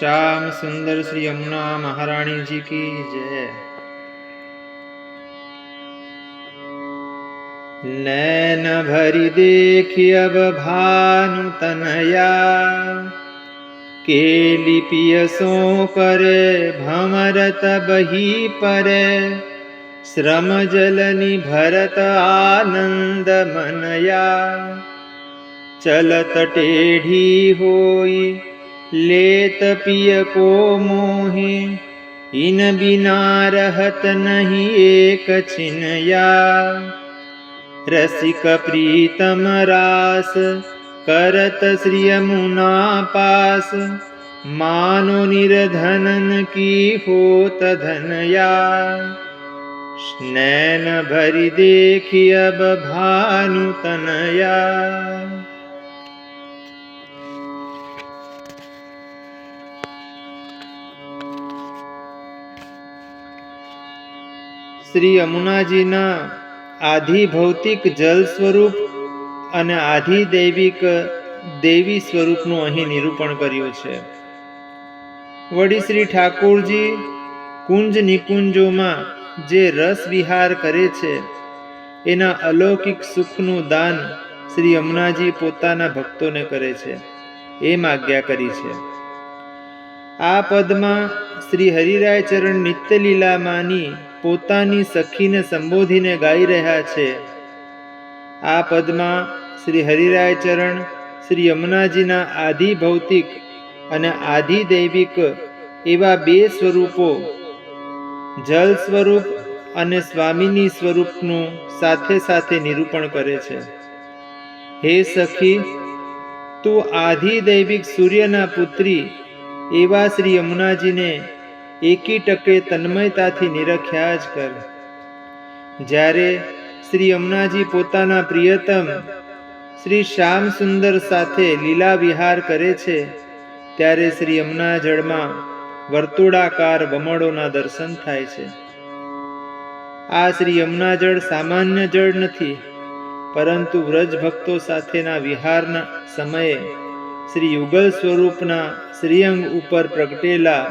श्याम सुंदर श्री यमुना महारानी जी की जय। नैन भरी देखी अब भानु तनया, केली पियसों करे भमरत बही परे, श्रम जलनि भरत आनंद मनया, चलत टेढ़ी होई लेत पिय को मोहि, इन बिना रहत नहीं एक छिनया, रसिक प्रीतम रास करत श्री यमुना पास, मानो निर्धनन की होत धनया, नैन भरी देखी अब भानु तनया। श्री यमुनाजीना आधि भौतिक जल स्वरूપ અને આધિ દૈવિક દેવી સ્વરૂપનું અહીં નિરૂપણ કર્યું છે. વળી શ્રી ઠાકોરજી કુંજ નિકુંજોમાં જે રસ વિહાર કરે છે એના અલૌકિક સુખનું દાન શ્રી યમુનાજી પોતાના ભક્તોને કરે છે એમ આજ્ઞા કરી છે. આ પદમાં શ્રી હરિરાય ચરણ નિત્યલીલામાંની પોતાની સખીને સંબોધીને ગાઈ રહ્યા છે. આ પદમાં શ્રી હરિરાય ચરણ શ્રી યમુનાજીના આધિ ભૌતિક અને આધિ દૈવિક એવા બે સ્વરૂપો જલ સ્વરૂપ અને સ્વામીની સ્વરૂપનું સાથે સાથે નિરૂપણ કરે છે. હે સખી, તું આધિ દૈવિક સૂર્યના પુત્રી એવા શ્રી યમુનાજીને એકી ટકે તન્મયતાથી નિરખ્યા જ કર. જ્યારે શ્રી યમુનાજી પોતાના પ્રિયતમ શ્રી શ્યામ સુંદર સાથે લીલા વિહાર કરે છે ત્યારે શ્રી યમુના જળમાં વર્તુળાકાર વમળોના દર્શન થાય છે. આ શ્રી યમુના જળ સામાન્ય જળ નથી, પરંતુ વ્રજ ભક્તો સાથેના વિહારના સમયે શ્રી યુગલ સ્વરૂપના શ્રીઅંગ ઉપર પ્રગટેલા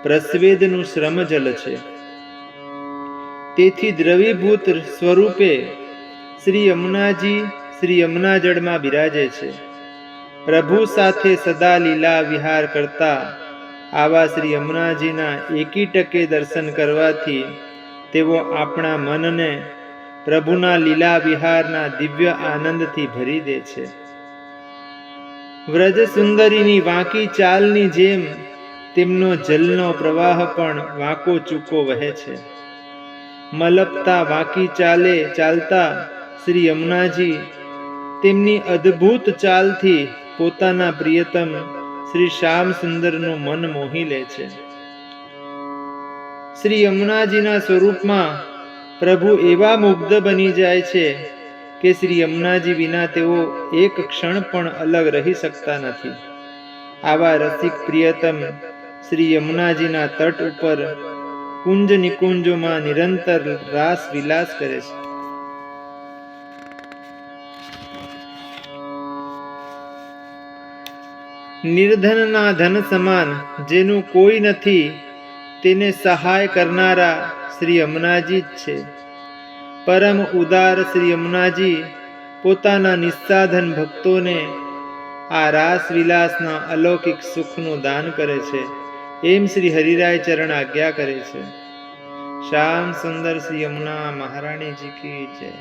પ્રસ્વેદનું શ્રમ જલ છે. તેથી દ્રવીભૂત સ્વરૂપે શ્રી યમુનાજી શ્રી યમુના જળમાં બિરાજે છે. પ્રભુ સાથે સદા લીલા વિહાર કરતા આવા શ્રી યમુનાજીના એકી ટકે દર્શન કરવાથી તેઓ આપણા મનને પ્રભુના લીલા વિહારના દિવ્ય આનંદથી ભરી દે છે. વ્રજ સુંદરીની વાંકી ચાલની જેમ તેમનો જલનો પ્રવાહ પણ વાંકો ચૂકો વહે છે. મલપતા વાંકી ચાલે ચાલતા શ્રી યમુનાજી તેમની અદ્ભુત ચાલથી પોતાના પ્રિયતમ શ્રી શ્યામ સુંદરનું મન મોહી લે છે. શ્રી યમુનાજીના સ્વરૂપમાં પ્રભુ એવા મુગ્ધ બની જાય છે કે શ્રી યમુનાજી વિના તેઓ એક ક્ષણ પણ અલગ રહી શકતા નથી. આવા રસિક પ્રિયતમ શ્રી યમુનાજીના તટ ઉપર કુંજ નિકુંજોમાં નિરંતર રાસ વિલાસ કરે છે. નિર્ધનના ધન સમાન જેનું કોઈ નથી તેને સહાય કરનારા શ્રી યમુનાજી જ છે. પરમ ઉદાર શ્રી યમુનાજી પોતાના નિસ્સાધન ભક્તોને આ રાસ વિલાસના અલૌકિક સુખનું દાન કરે છે એમ શ્રી હરિરાય ચરણ આજ્ઞા કરે છે. શ્યામ સુંદર શ્રી યમુના મહારાણી જી કી જય.